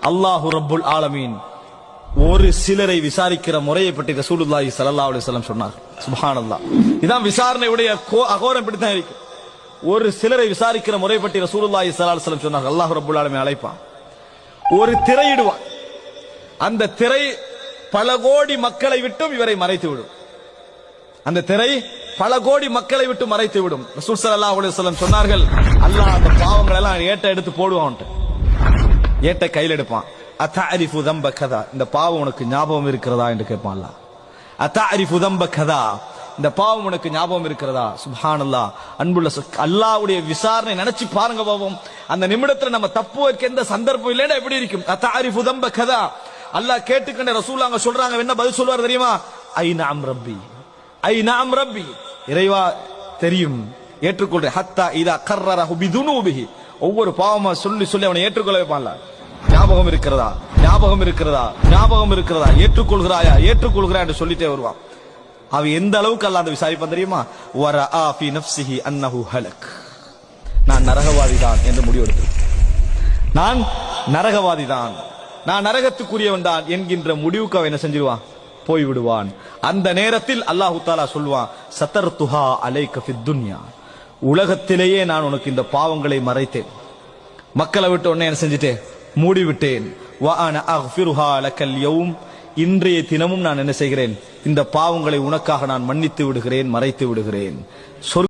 அல்லாஹு ரப்புல் ஆலமீன் ஒரு சிலரை விசாரிக்கிற முறையை பற்றி ரசூலுல்லாஹி ஸல்லல்லாஹு அலைஹி வஸல்லம் சொன்னார். சுப்ஹானல்லாஹ். இதான் விசாரணையுடைய அகோரம் பிடித்தான் இருக்கு. ஒரு சிலரை விசாரிக்கிற முறை பற்றி ரசூலுல்லாஹி ஸல்லல்லாஹு அலைஹி வஸல்லம் சொன்னார். அல்லாஹ் ரப்புல் ஆலமீன் அழைப்பான், ஒரு திரையிடுவான். அந்த திரை பல கோடி மக்களை விட்டும் இவரை மறைத்து விடும். அந்த திரை பல கோடி மக்களை விட்டு மறைத்து விடும். ரசூல் ஸல்லல்லாஹு அலைஹி வஸல்லம் சொன்னார்கள், அல்லாஹ் அந்த பாவங்கள் எல்லாம் ஏட்ட எடுத்து போடுவான். ஏட்ட கையில் எடுப்பான். அத்தஅரிஃபு தம்ப கதா, இந்த பாவம் உனக்கு ஞாபகம் இருக்கிறதா என்று கேட்பான் அல்லாஹ். அத்தஅரிஃபு தம்ப கதா, இந்த பாவம் உனக்கு ஞாபகம் இருக்கிறதா? சுப்ஹானல்லாஹ். அன்புள்ள அல்லாஹ்வுடைய விசாரணை நினைச்சு பாருங்க பாவம். அந்த நிமிடத்துல நம்ம தப்பு வைக்க எந்த சந்தர்ப்பம் இல்லைன்னா எப்படி இருக்கும்? அத்தஅரிஃபு தம்ப கதா, அல்லாஹ் கேட்டுக்கொண்ட ரசூலுல்லாஹ் சொல்றாங்க, என்ன பதில் சொல்வார் தெரியுமா? ஐ நஅம் ரப்பி, ஐ நஅம் ரப்பி, இறைவா தெரியும், ஏற்றுக்கொள்றேன். ஹத்தா இதா கர்ரரஹு பிதுனூபிஹி, ஒவ்வொரு பாவமா சொல்லி சொல்லி அவனை ஏற்றுக்கொள்ள வைப்பான்ல. ஞாபகம் இருக்கிறதா, ஞாபகம் இருக்கிறதா, ஞாபகம் இருக்கிறதா, ஏற்றுக்கொள்கிறாயா, ஏற்றுக்கொள்கிறா என்று சொல்லிட்டே வருவான். அவ எந்த அளவுக்கு அல்லாஹ் அந்த விசாரிப்பான் தெரியுமா? வரஆ ஃபீ நஃப்ஸிஹி அன்னஹு ஹலக், நான் நரகவாதி தான் என்று முடிவெடுத்து, நான் நரகவாதி தான், நான் நரகத்துக்குரியவன் தான் என்கின்ற முடிவுக்கு அவன் என்ன செஞ்சிருவான்? போய்விடுவான். அந்த நேரத்தில் அல்லாஹு தஆலா சொல்வான், சதர்துஹா அலைக ஃபித் துன்யா, உலகத்திலேயே நான் உனக்கு இந்த பாவங்களை மறைத்தேன், மக்களை விட்டு உன்னை என்ன செஞ்சிட்டேன்? மூடிவிட்டேன். வ அன அக்ஃபிருஹா லக்கல் யௌம், இன்றைய தினமும் நான் என்ன செய்கிறேன்? இந்த பாவங்களை உனக்காக நான் மன்னித்து விடுகிறேன், மறைத்து விடுகிறேன்.